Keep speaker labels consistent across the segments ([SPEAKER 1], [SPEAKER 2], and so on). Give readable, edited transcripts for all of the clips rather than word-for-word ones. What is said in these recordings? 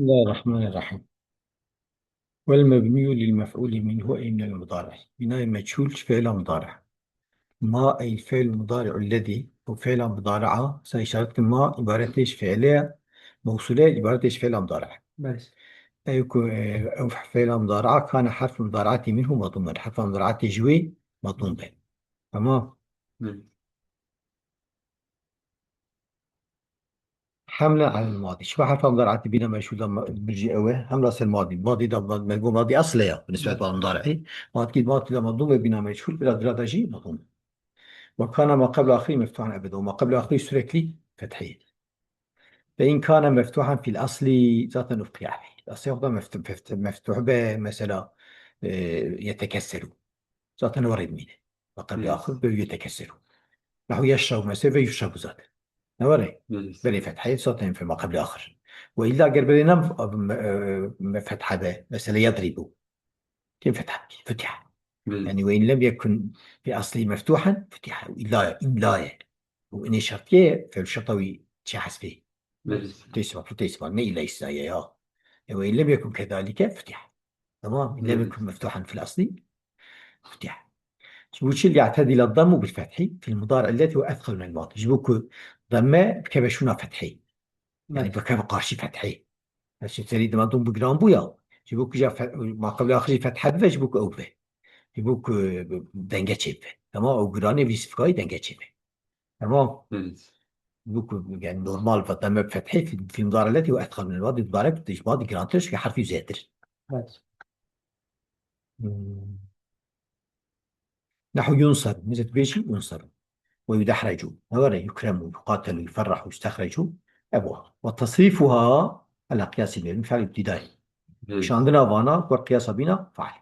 [SPEAKER 1] الله الرحمن الرحيم. والمبني للمفعول منه أي من المضارع. بناء مجهول فعل مضارع. ما أي الفعل المضارع الذي هو فعل مضارعة سيشارك ما عبارة إيش فعلية موصولة عبارة إيش فعل مضارع بس. أو فعل مضارعة كان حرف المضارعة منه مضموما حرف المضارعة جوي مضموم به. تمام.
[SPEAKER 2] مم.
[SPEAKER 1] حملة على الماضي شو حرف مضارعة بنا مشهود لما بيجي أوه حملة على الماضي الماضي ده مجموع ماضي أصلية بالنسبة للمضارع ماضي ماضي ده مضموم بنا مشهود بلا درجة جي مضموم. وكان ما قبل آخره مفتوحا أبدا وما قبل آخره سلكلي فتحي. فإن كان مفتوحا في الأصل ذات أفقي عليه الأصل يفضل مفتوح به مثلا يتكسر ذات ورد منه وقبل
[SPEAKER 2] مم.
[SPEAKER 1] آخر يتكسر نحو يشرب مثلا فيشرب ذات نوري
[SPEAKER 2] مم.
[SPEAKER 1] بني فتحي صوتين في ما قبل آخر. وإلا قربنا فتحة به مثلا يضرب كيف فتح
[SPEAKER 2] مم.
[SPEAKER 1] يعني وإن لم يكن في أصله مفتوحا فتح إلا إملاء وإن شرطية فالشطوي شخص به
[SPEAKER 2] مم.
[SPEAKER 1] تسمع ما إلا يا وإن لم يكن كذلك فتح. تمام إن لم
[SPEAKER 2] مم.
[SPEAKER 1] يكن مفتوحا في الأصل فتح. وش اللي يعتدل الضم بالفتح في المضارع الذي هو أثقل من الماضي جبوك ضمة كبشونا فتحي يعني بكاب قارشي فتحي بس تريد ما ضم بجرام بويا جبوك ما قبل آخر فتح هذا جبوك أوفه جبوك دنجة شبه. تمام أو جراني بيسفكاي دنجة شبه. تمام.
[SPEAKER 2] مم.
[SPEAKER 1] جبوك يعني نورمال فضمة بفتحي في المضارع الذي هو أثقل من الماضي المضارع بتيجي ماضي جرانتش كحرف يزادر بس. مم. نحو ينصر مثل بيجي ينصر ويدحرج نورا يكرم يقاتل يفرح يستخرج أبوها وتصريفها على قياس المفعل الابتدائي. مش
[SPEAKER 2] مم.
[SPEAKER 1] عندنا فانا وقياس بنا فعل.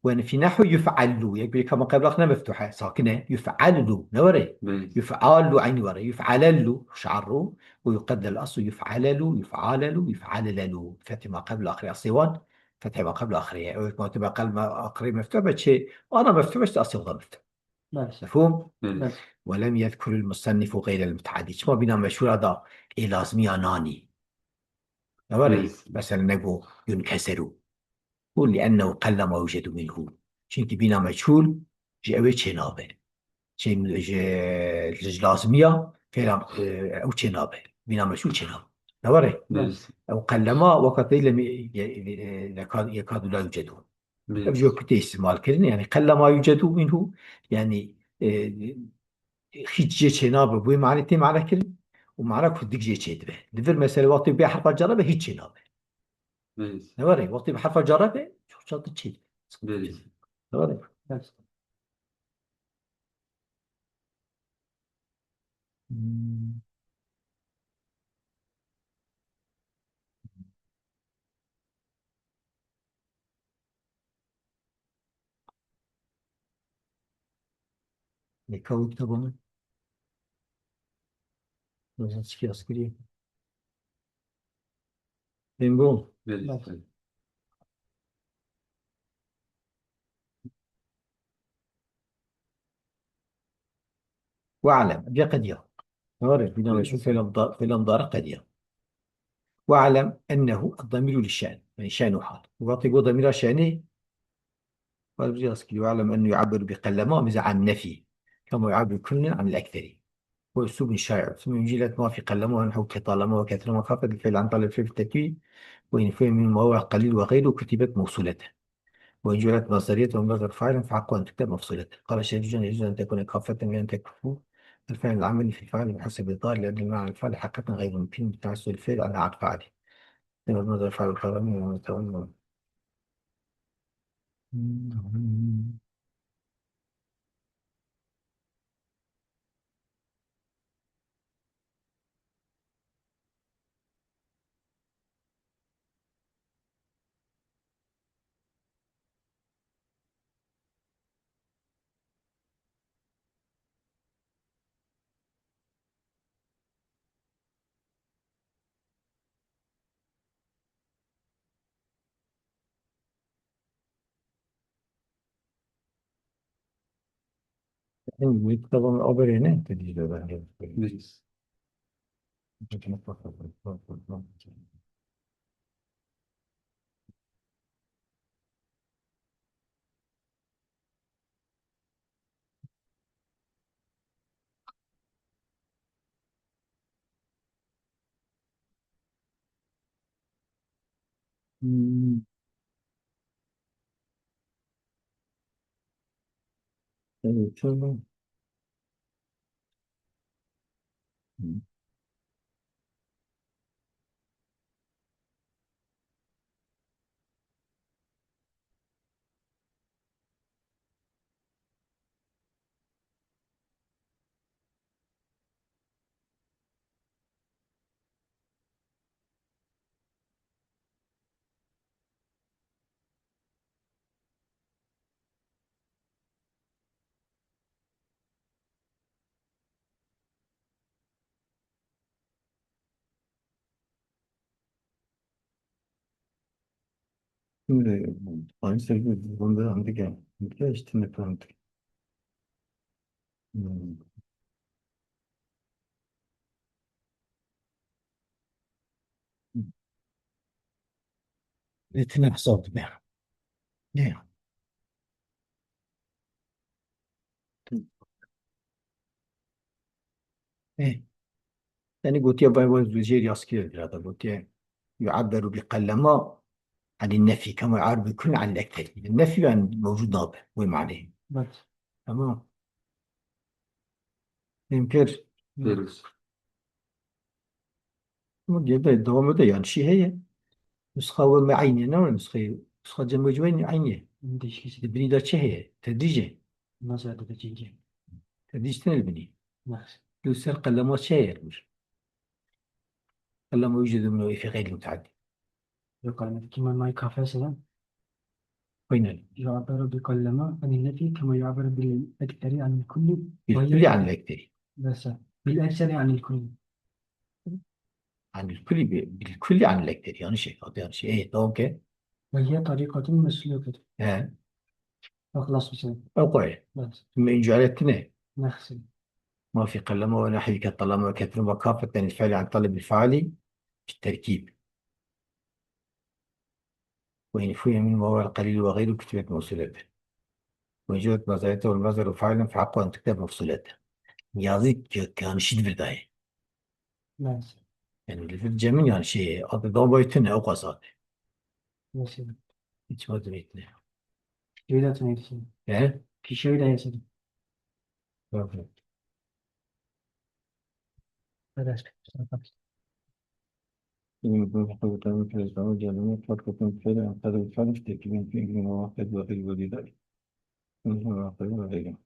[SPEAKER 1] وإن في نحو يفعل يقول كما قبل أخنا مفتوحة ساكنة يفعل له نوري
[SPEAKER 2] مم.
[SPEAKER 1] يفعل له عين ورا يفعل له شعره ويقدر الأصل يفعل له يفعل له يفعل له فتح ما قبل آخر أصيوان فتح ما قبل آخره ما تبقى قبل ما آخره مفتوح بشيء أنا مفتوح بس أصيغ مفتوح. بس مفهوم؟
[SPEAKER 2] مم.
[SPEAKER 1] بس. ولم يذكر المصنف غير المتعدد ما بنا مشهور هذا إيه لازم أناني
[SPEAKER 2] مم.
[SPEAKER 1] نوري مثلا نقول ينكسر قل لأنه قل ما يوجد منه شيء بنا مجهول جاء شنابه شيء لازمية فعلا أو شنابه بنا مجهول شنابه نوري
[SPEAKER 2] مم.
[SPEAKER 1] أو قل ما وقت لم يكاد لا يوجد.
[SPEAKER 2] مم.
[SPEAKER 1] أرجو كتير استعمال كلمة يعني قل ما يوجد منه يعني آه، hiç cenabı bu imareti marakin ومعنا كدك جي تشيد به دفر مثلا وقت بيها حرف الجر به هيك نابه
[SPEAKER 2] مم.
[SPEAKER 1] نوري وقت بحرف الجر به شو شرط تشيد
[SPEAKER 2] مم.
[SPEAKER 1] نوري بس. مم. نكوي كتابنا لازم تشكي أسكري بنقول بس.
[SPEAKER 2] مم.
[SPEAKER 1] واعلم أبي قد يا نوري بدنا
[SPEAKER 2] مم.
[SPEAKER 1] نشوف في الأمضار قد يا واعلم أنه الضمير للشأن يعني شأن حال وقت يقول ضمير شأنه قال أسكري واعلم أنه يعبر بقلما عن النفي كما يعبر كل عن الأكثر. هو أسلوب شائع ثم جيلة ما في قلما ونحو كطالما وكثر خافت الفعل عن طلب الفعل في التكوين وإن فهم من مواضع قليل وغيره كتبت موصولة. وإن جعلت مصدرية ومصدر فاعل فحق أن تكتب مفصولة. قال الشيخ يجوز أن تكون كافة من أن تكفو الفعل العملي في الفعل بحسب الظاهر لأن المعنى الفعل حقيقة غير ممكن تعسل الفعل على عقد فاعله. لما مصدر فاعل القلم ومتولى. طبعا أوبر هنا تدري
[SPEAKER 2] مم.
[SPEAKER 1] مم. تمام. Şimdi aynı sevgili bunda عندك يعني متلاقيش تنك عندك. الاثنين حصلت بها. نعم. ايه. يعني قلت يا باي وزير أسكير هذا قلت يعبر بقلما عن النفي كما يعبر بكل عن الأكثر. النفي يعني موجود نابع وين معناه. بس. تمام. يمكن
[SPEAKER 2] فيروس.
[SPEAKER 1] يبدأ الدوام ده يعني شيء هي نسخة معينة ولا نسخة جمع وين عينيه. البني ده شيء هي تدريجي. ما زاد تدريجي. تدريج البني. نفس. يصير قلما شيء قلما يوجد منه في غير المتعدي. يقال كما ما يكافئ سلام. وين يعبر بكلمة عن النفي كما يعبر بالأكثر عن الكل. بالكل عن الأكثر. بس بالأكثر عن الكل. عن الكل بالكل عن الأكثر يعني شيء يعني شيء إيه أوكي. وهي طريقة مسلوكة. ها. أخلص بسم. أوكي. بس. ثم إن جعلتنا. نحسن. ما في قلمة ونحوك طالما كثر وكافة الفعل عن طلب الفاعل التركيب. وإن فهم من هو القليل وغيره كتبت موصولات. وإن جاءت مزايته والمصدر فاعلا فحقه أن تكتب موصولات. يازيك كان شيء في البداية. ماشي. يعني اللي في الجميع يعني شيء أضرب ضوبيتنا أو قصاد. ماشي. hiç vazgeçti. Şöyle atmayısın. He? Ki şöyle yaşadım. Evet. Evet. يمكن حقول تعمل في الأسبوع الجاي فرق فعلا عن قدر الفعل في تركيب في من واحد وغير ولذلك من واحد وغيره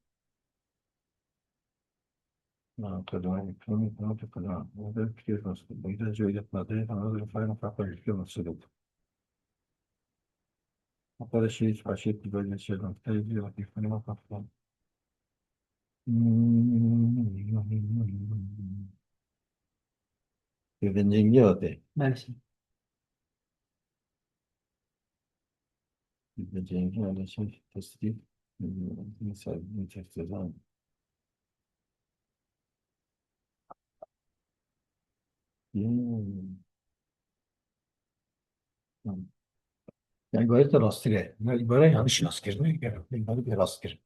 [SPEAKER 1] مع قدوان الكون في قدوان وهذا كثير مسؤول وإذا جئت نظرية عن هذا الفعل فعقل الكثير مسؤول وقال الشيء عشيت ببين الشيء المختلف وفي فن وقفل إذن جنجوته ماشي إذن جنجوته على شيء تسديد مثال من تفتزان يعني عبارة الأصلية العبارة يعني مش الأصلية العبارة بالأصلية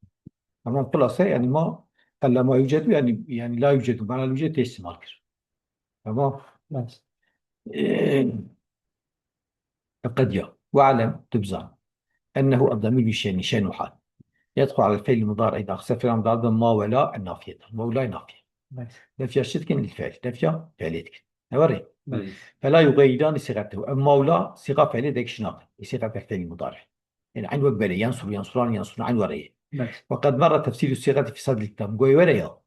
[SPEAKER 1] أما خلاصة يعني ما قل ما يوجد يعني لا يوجد معنى الوجود استعمال كر تمام بس قد يا واعلم تبزع أنه الضمير يشان شان حال يدخل على الفعل المضارع إذا أخسر فعل المضارع ما ولا النافية ما ولا نافية بس نفي الشتكن للفعل نفي فعليتك نوري فلا يغيران صيغته أما ولا صيغة فعلية ذيك شناق صيغة الفعل المضارع يعني عن وقبله ينصر ينصران ينصر عن وريه وقد مر تفسير الصيغة في صدر الكتاب قوي وريه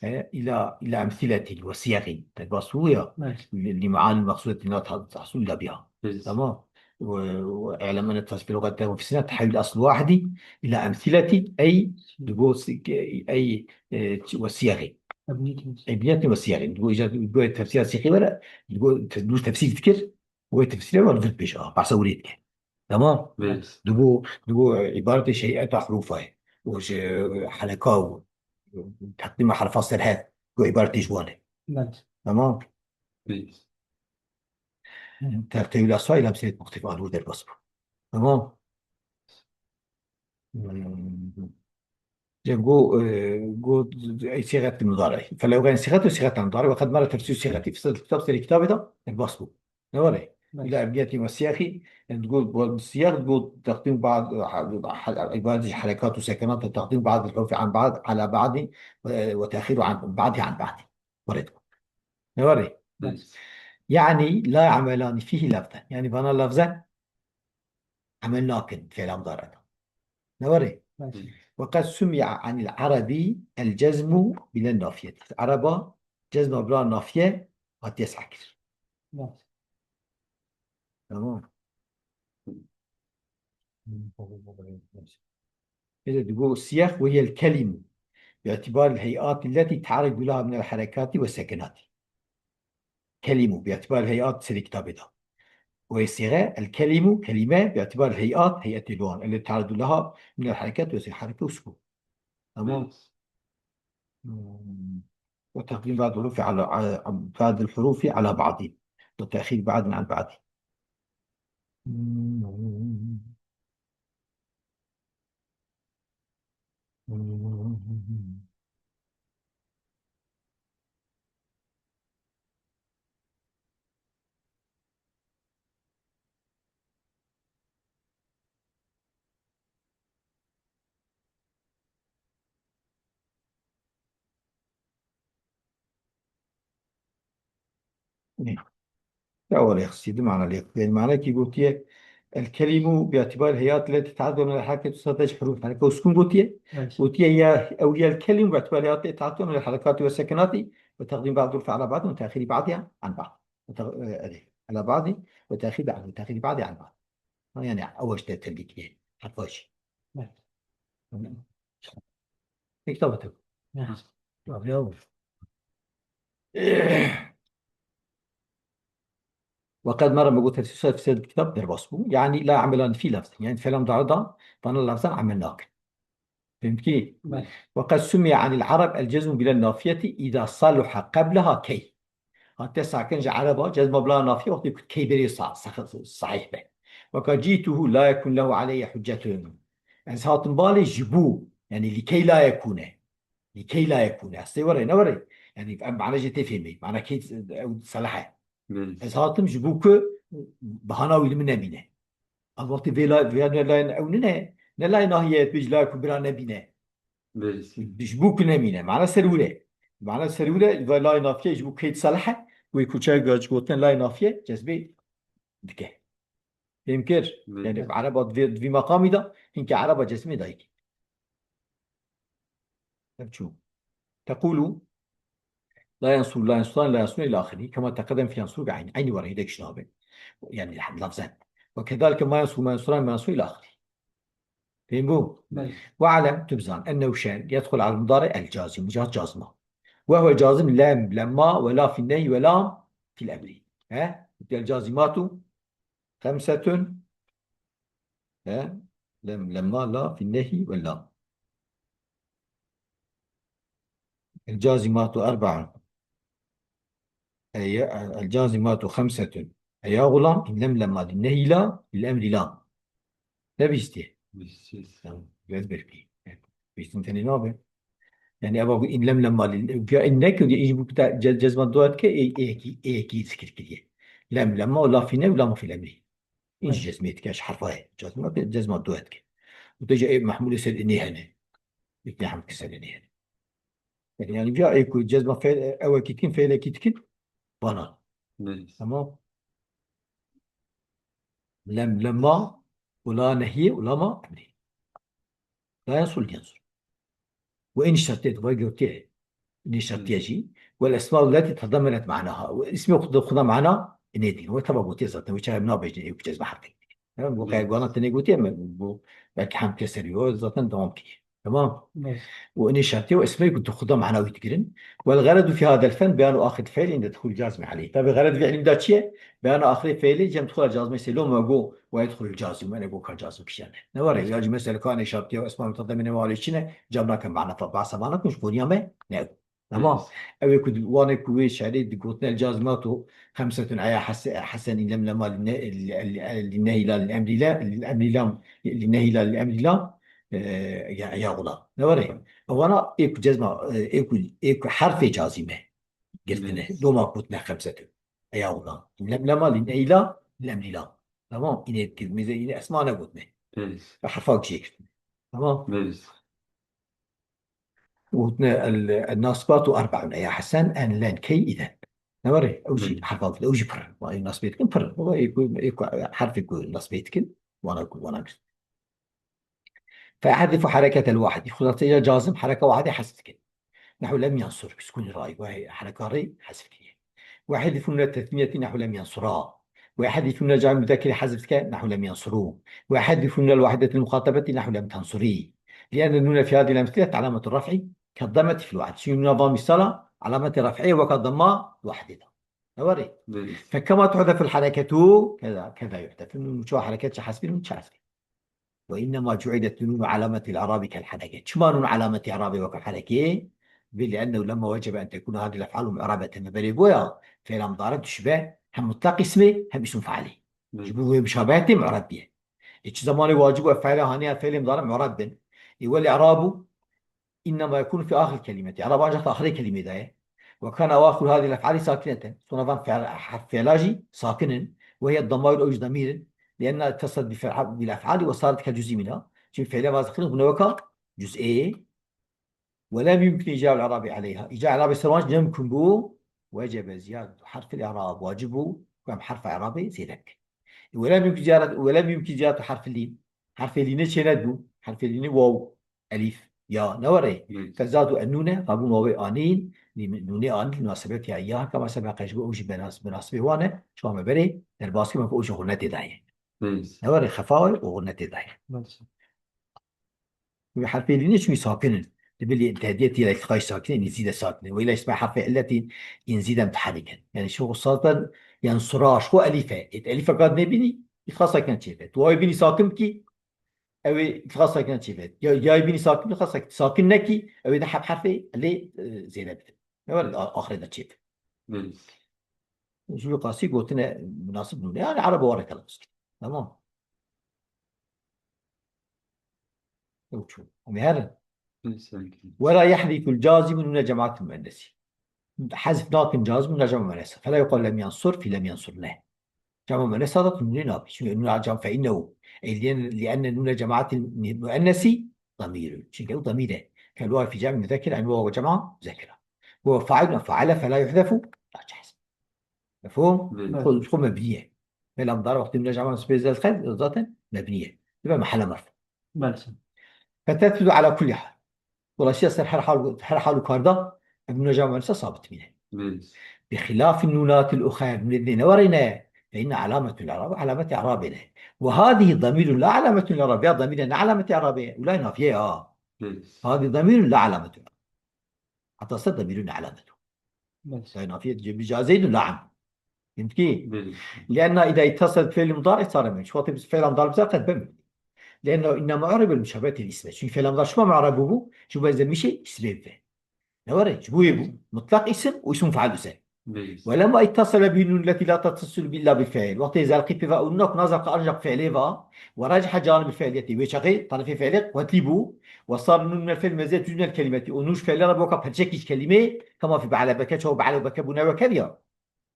[SPEAKER 1] إلى أمثلة وصيغ تبصوية لمعاني المقصودة التي تحصل بها تمام واعلم أن التصريف في اللغة وفي تحويل الأصل واحد إلى أمثلة أي أي وصيغ أبنية وصيغ يقول تفسير سيخي ولا يقول تفسير ذكر وتفسير ولا في بيش بعصوريتك تمام دبو عبارة شيئات حروفها وش حلقة تقديم حرف الصرهات وعبارة جوانه تمام ترتيب الأسفل إلى أمثلة مختلفة على وجه البصر تمام جو أي صيغة المضارع فلو كان صيغته صيغة المضارع وقد مر تفسير صيغته في صيغة الكتاب ده البصر نوري إلى أبنية وسياخي. يعني تقول بالسياق تقول تقديم بعض عبارة حركات وسكنات وتقديم بعض الحروف عن بعض على بعض وتأخير عن بعضها عن بعض. ورد نوري.
[SPEAKER 2] ليس.
[SPEAKER 1] يعني لا يعملان فيه لفظا، يعني بنا لفظا عملناكن فعل مضارع. نوري. وقد سمع عن العربي الجزم بلا النافية. العرب جزم بلا النافية قد يسعى كثير. تمام. إذا تقول السياق وهي الكلمة باعتبار الهيئات التي تعرض لها من الحركات والسكنات. كلمة باعتبار الهيئات الكتاب ده. والصيغة كلمة باعتبار الهيئات هيئة اللغة التي تعرض لها من الحركات والسكنات، حركة وسكون. تمام.
[SPEAKER 2] ليس.
[SPEAKER 1] وتقديم بعض الحروف بعض الحروف على بعض وتأخير بعض عن بعض. لا ولا يخصي ده معنى ليق، يعني معناه كي قلتي الكلمة باعتبار الهيئات التي تتعدد من الحركة تستنتج حروف حركة وسكون. قلتي هي أو هي الكلمة باعتبار الهيئات التي تتعدد من الحركات والسكنات وتقديم بعض الحروف على بعض وتأخير بعضها عن بعض. على بعض وتأخير بعض عن بعض. يعني أول شيء تلقيك يعني حرفاش. كتابتك. طب يلا. وقد مر بقول تفسير في الكتاب درباسبو، يعني لا عملان في لفظ، يعني فعل مضارع فانا لفظا عملناك. فهمت كيف؟ وقد سمي عن العرب الجزم بلا النافية إذا صلح قبلها كي. حتى ساكن عربة جزم بلا نافية وقت كي بري صحيح به. وقد جيته لا يكون له علي حجة. يعني ساعات بالي جبو، يعني لكي لا يكون، لكي لا يكون استوري نوري. يعني معنى جيتي فهمي معنى كي صلحه.
[SPEAKER 2] ليس.
[SPEAKER 1] ساعتم جبوك بهانا ويل من نبينه. الوقت فيلا لا أوننا نلا نهاية بيجلا كبرى نبينه.
[SPEAKER 2] ليس.
[SPEAKER 1] جبوك نبينه معنى سرولة، معنى سرولة لا نافية جبوك كيد صلحه ويكون شيء جاج قوتن لا نافية جذبي دكه. يمكن يعني
[SPEAKER 2] ليس.
[SPEAKER 1] عربة في مقام ده إنك عربة جسمي دايك. شو تقول؟ لا ينصر لا ينصر لا ينصر إلى آخره كما تقدم في ينصر بعين عين ورا يدك شنابه، يعني لفظا. وكذلك ما ينصر ما ينصر ما ينصر إلى آخره. فهموا؟ واعلم تبزان أنه شان يدخل على المضارع الجازم جاز جازمة، وهو جازم لام لما ولا في النهي ولا في الأمر. ها الجازمات خمسة. ها لما لا في النهي ولا. الجازمات أربعة. أي الجازمات خمسة. يا غلام إن لما للنهي لا للأمر لا. لا بيستيه.
[SPEAKER 2] ليس.
[SPEAKER 1] لازم بركي بيستين ثاني نابه. يعني أبغى إن لما إنك يجيب جزمة دوات كي ذكر كذي. لما ولا في ولا ما في الأمر. إنش جزمة كاش حرفها جزمة دوات كي وتجي محمول يصير إني هنا يتني حمل كسر إني هنا. يعني بيا إيكو جزمة فعل أول كتكين فعل كتكين بنا.
[SPEAKER 2] ليس.
[SPEAKER 1] تمام. لما ولا نهي ولا ما أمر لا ينصر ينصر. وإن اشترطت وقلت إن شرطيجي والأسماء التي تضمنت معناها واسم خذ معنا إنيدي هو تبغى قلت إذا تبغى شيء منابج يكتب اسم حركة. تمام بقى
[SPEAKER 2] ليس.
[SPEAKER 1] قانا تاني قلت يا بقى حم كسريو ذاتن دوام كي. تمام. وإني شرطي واسمي كنت خذها معنا ويتقرن. والغرض في هذا الفن بيان آخر فعل عند دخول الجازم عليه. طيب الغرض في علم داتشية بيان آخر فعل جم دخول الجازم يصير ما جو ويدخل الجازم وأنا جو كجازم كشانه. نوري يا جماعة مثلا كان شرطي واسمه متضمن مواليشنا جبنا كم معنا طبعا سمعنا مش بنيا ما نعم. تمام.
[SPEAKER 2] ليس.
[SPEAKER 1] أو يكون وانا كويش عليه قلتنا الجازمات خمسة على حسن إن لم لما للنهي لا للأمر لا للأمر لا للنهي لا للأمر لا. يا غلام نوري. وانا ايكو جزمة ايكو حرف جازمة قلت له
[SPEAKER 2] ليس.
[SPEAKER 1] لو ما قلت خمسة يا غلام لما للنهي لا الأمر لا. تمام. إني كلمة زي إني أسمع أنا قلت me
[SPEAKER 2] بيرس
[SPEAKER 1] حرفك شيء. تمام.
[SPEAKER 2] بيرس
[SPEAKER 1] وتنا الناصبات أربع يا حسن أن لان كي إذا نوري أو شيء
[SPEAKER 2] بيرس
[SPEAKER 1] حرفك أو جبر وأي ناصبيت كن بر هو يكون حرف يقول ناصبيت كن وأنا أقول وأنا أقول فأحذف حركة الواحد خلاصية جازم حركة واحدة حسب كن نحو لم ينصر سكون الرأي وهي حركة رأي حسب كن ويحذف من التثنية نحو لم ينصرا ويحذف من الجمع المذكر حذف نحو لم ينصروه ويحذف من الوحدة المخاطبة نحو لم تنصري لأن النون في هذه الأمثلة علامة الرفع كالضمة في الوحد شنو نظام الصلاة علامة رفعه وكالضمة وحدها نوري
[SPEAKER 2] بيرس
[SPEAKER 1] فكما تحذف الحركة كذا يحذف النون شو حركات حسب النون حسب وإنما جعلت النون علامة الإعراب كالحركة شما نون علامة إعراب وكالحركة لأنه لما وجب أن تكون هذه الأفعال معربة مبني بويا فعل مضارع تشبه هم مطلق اسمه هم اسم فاعله
[SPEAKER 2] بيرس
[SPEAKER 1] شبه مشابهة معرب به إيش زمان واجب أفعال هانية فعل مضارع معرب به يولي إعرابه إنما يكون في آخر الكلمة إعراب أجل في آخر الكلمة ده وكان أواخر هذه الأفعال ساكنة صنفا حرف فعلاجي ساكنا وهي الضمائر أو ضمير لأنها اتصلت بالأفعال وصارت كجزء منها شوف فعل ما ذكرنا هناك جزئين ولم يمكن إيجاب الإعراب عليها إيجاب الإعراب السراج يمكن به وجب زيادة حرف الإعراب واجبه كم حرف إعرابي زيدك ولم يمكن زيادة حرف اللين حرف اللين شندو حرف اللين واو ألف يا نوري
[SPEAKER 2] بيرس
[SPEAKER 1] فزادوا النونة قابون واو آنين نونة آن لمناسبتها إياها كما سبق يجب أوجي بناسبه وانا شو ما بري الباسكي ما فوجي غنة داعي
[SPEAKER 2] بيرس
[SPEAKER 1] نوري خفاوي وغنة داعي حرف اللين شو ساكنن تبلي تهديتي إلى إلقاء ساكنين يزيد ساكنين وإلى اسمها حرف علة ينزيد متحركا يعني شو صارت ينصراش هو ألفة ألفة قد نبني خاصة كانت شيفت واي بني ساكن كي أو خاصة كانت شيفت يا بني ساكن خاصة ساكن نكي أو إذا حرف حرفي اللي زيادة آخر ده شيف
[SPEAKER 2] بيرس
[SPEAKER 1] شو قاسي قلتنا مناسب نون يعني عربي ورا كلام تمام شو ومهلا
[SPEAKER 2] بيرس
[SPEAKER 1] ولا يحذف الجازم من جماعة المؤنث حذف ناقن جازم من جمع مؤنث فلا يقول لم ينصر في لم ينصر له جمع مؤنث هذا نون نافي شو نون على جمع فإنه لأن نون جماعة المؤنث ضمير شو قالوا ضميره كالواو في جمع مذكر عن واو جمع مذكرة هو فاعل وفعل فلا يحذف لا جاهز مفهوم؟
[SPEAKER 2] بيرس
[SPEAKER 1] تكون مبنية فعل مضارع وقت من جمع سبيس الخير ذاتا مبنية يبقى محل مرفوع
[SPEAKER 2] بيرس
[SPEAKER 1] فتثبت على كل حال ولا شيء يصير هر حال كاردا ابن جمع مؤنث صابت منه
[SPEAKER 2] بيرس
[SPEAKER 1] بخلاف النونات الأخرى من الذين ورنا فإن علامة الإعراب علامة إعرابنا وهذه ضمير لا علامة الإعراب يا ضمير لا علامة إعرابه ولا نافية
[SPEAKER 2] بيرس
[SPEAKER 1] هذه ضمير لا علامة إعراب حتى صد ضمير علامته
[SPEAKER 2] بيرس
[SPEAKER 1] لا نافية جاء زيد لا عم فهمت كيف؟
[SPEAKER 2] بيرس
[SPEAKER 1] لأن إذا اتصل فعل مضارع صار من شو فعل مضارع بصير قد بم لأنه إنما أعرب المشابهة الاسم شو فعل مضارع شو ما معربه شو بإذا مشي اسم فيه نوري شو يبو مطلق اسم واسم فعل اسم
[SPEAKER 2] بيرس
[SPEAKER 1] ولما اتصل به النون التي لا تتصل إلا بالفعل وقت إذا لقيت بها أنك نظر أرجع فعله ورجح جانب الفعلية وشغي طرف فعلك وتلبو وصار من الفعل مزيد من الكلمة ونوش فعلنا بوقع بحجكش كلمة كما في بعلى بكتش وبعلى بكبنا وكذا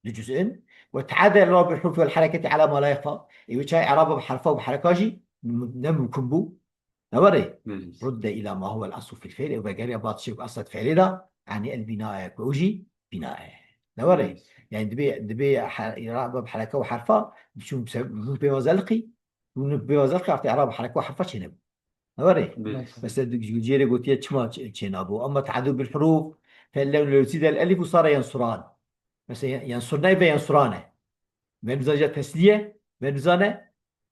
[SPEAKER 1] لجزء وتعادل الإعراب بالحروف والحركة على ما لا يخفى وشاي إعرابه بحرفه وبحركاجي نم كمبو نوري
[SPEAKER 2] بيرس
[SPEAKER 1] رد إلى ما هو الأصل في الفعل وبقى بعض شيء أصل فعلنا يعني البناء كوجي بناء نوري يعني دبي إعراب بحركة وحرفة بشو بوزلقي بوزلقي عرفت إعراب حركة وحرفة شنو نوري
[SPEAKER 2] بيرس
[SPEAKER 1] بس جيري قلت يا شما شنابو أما تعدد بالحروف فلو زيد الألف وصار ينصران مثلا ينصرنا يبقى ينصرانه من زوجة تسلية من زانة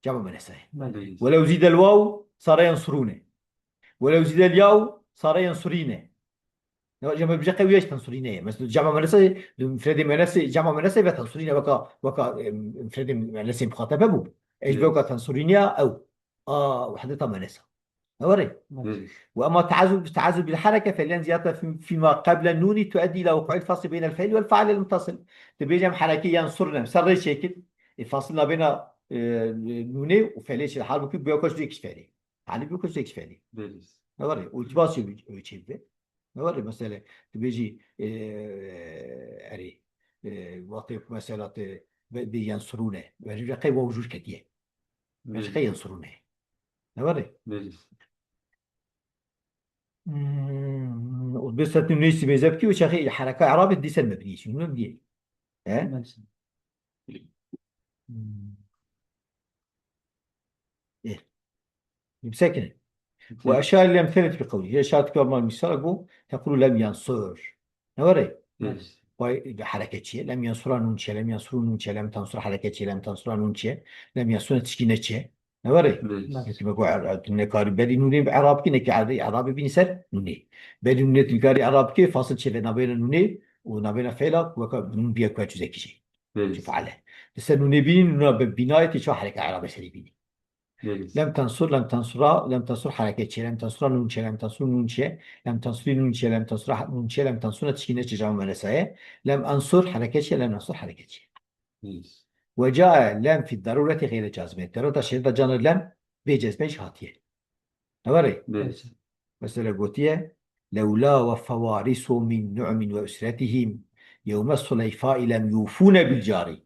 [SPEAKER 1] جمع منسى
[SPEAKER 2] بيرس
[SPEAKER 1] ولو زيد الواو صار ينصرونه ولو زيد الياء صار ينصرينه جمع بجا قوي ايش تنصرينه مثلا جمع منسى مفرد منسى جمع منسى يبقى تنصرينه وكا مفرد منسى مخاطب ابو ايش بقى تنصرينه او وحدتها منسى أوري
[SPEAKER 2] بيرس
[SPEAKER 1] وأما تعزل بالحركة فعليا زيادة فيما قبل النون تؤدي إلى وقوع الفاصل بين الفعل والفاعل المتصل تبي حركية ينصرنا مسر شكل الفاصل ما بين نوني وفعلي شيء الحال ممكن بيوكش ديكش فعلي حالي بيوكش ديكش فعلي
[SPEAKER 2] بيرس
[SPEAKER 1] أوري وتباصي ويشيل أوري مثلا تبيجي أري وقت مثلا بينصرونه ورقي ووجود كتير مش
[SPEAKER 2] بلى
[SPEAKER 1] كي ينصرونه نوري
[SPEAKER 2] بلى
[SPEAKER 1] وبس نيسي ميزابكي وش أخي حركة إعراب دي سلم مبني شنو بدي ها
[SPEAKER 2] بلى
[SPEAKER 1] مم. إيه بسكن
[SPEAKER 2] سكن
[SPEAKER 1] وأشار الأمثلة بقوله هي أشارت كما المثال أقول تقول لم ينصر نوري
[SPEAKER 2] بلى
[SPEAKER 1] حركة شيء لم ينصر نونشة لم ينصر نونشة لم تنصر حركة شيء لم تنصر نونشة لم ينصر تشكينة شيء نوري
[SPEAKER 2] بلى
[SPEAKER 1] مثل ما قول نكاري بدي نوني بعراب كي نك عربي بينسر نوني بدي نوني تلقاري عرب كي فاصل شيء نبينا نوني ونبينا فعلا نون بيا كواتش زي كشيء
[SPEAKER 2] بلى
[SPEAKER 1] شوف عليه بس نوني بين بناية شو حركة عربي سري بيني
[SPEAKER 2] بلى
[SPEAKER 1] لم تنصر حركة شيء لم تنصر نونشة لم تنصر نونشة لم تنصر نونشة لم تنصر نونشة لم تنصر تشكينة جمع منسية لم أنصر حركة شيء لم ننصر حركة شيء وجاء لم في الضرورة غير جازمة ضرورة شرط جان لم بجزمش هاتيه نوري
[SPEAKER 2] بلى
[SPEAKER 1] مثلا قوتيه لولا وفوارس من نعم وأسرتهم يوم الصليفاء لم يوفون بالجاري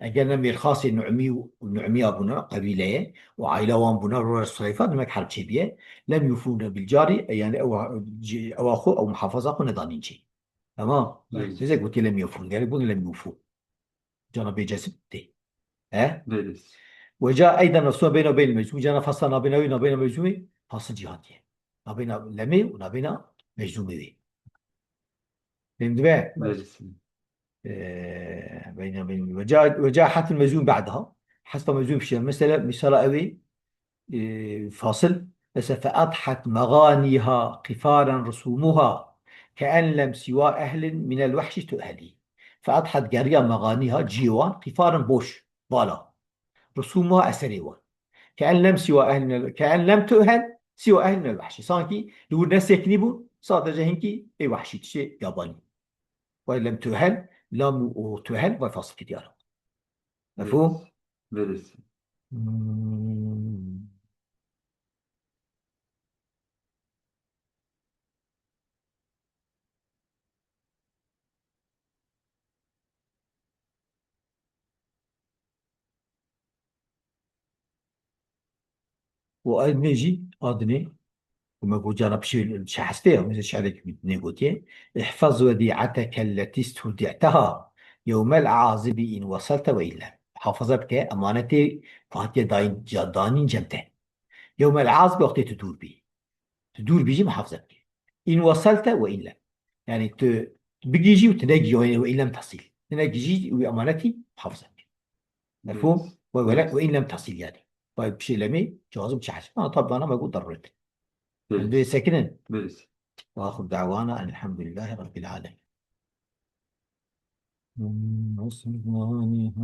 [SPEAKER 1] أجل ميرخاص نعمي أبونا قبيلة وعائلة وانبونا رور الصليفاء دمك حرب شبيه لم يوفون بالجاري يعني أو أخو أو محافظة قلنا ضامن شيء تمام
[SPEAKER 2] بلى
[SPEAKER 1] إذا قلت لم يوفون قال يقول لم يوفوا جانا بجزم دي ها
[SPEAKER 2] بلى
[SPEAKER 1] وجاء أيضا نفسه بينه وبين المجزوم جاء فصل نبينا وبين المجزوم فصل جهاتي نبينا لمي ونبينا مجزومي فهمت بقى؟
[SPEAKER 2] بلى
[SPEAKER 1] بين وجاء حتى المجزوم بعدها حسب مجزوم شيء مثلا أبي فاصل بس فأضحت مغانيها قفارا رسومها كأن لم سوى أهل من الوحش تؤهلي فأضحت قرية مغانيها جيوان قفارا بوش بالا رسومها أسريوان كأن لم تؤهل سوى أهل من الوحش صانكي لو الناس يكنبون صاد جهنكي أي وحشي تشي ياباني وإن لم تؤهل لم تؤهل وفاصل كتير مفهوم؟
[SPEAKER 2] بلى
[SPEAKER 1] مم. وأدنيجي أدني وما قلت جرب شيء شحستها مثل شعرك نيغوتي احفظ وديعتك التي استودعتها يوم العاصب إن وصلت وإلا حافظ بك أمانتي فاتي دانين جمته يوم العاصب وقت تدور بيجي محافظة بك إن وصلت وإلا يعني بيجي وتنجي وإن لم تصل تنجي وأمانتي محافظة بك مفهوم وإن لم تصل يعني طيب شيء لمي جواز بشحس طب أنا ما أقول ضروري عندي ساكنين
[SPEAKER 2] بلى
[SPEAKER 1] وآخر دعوانا أن الحمد لله رب العالمين عثمانها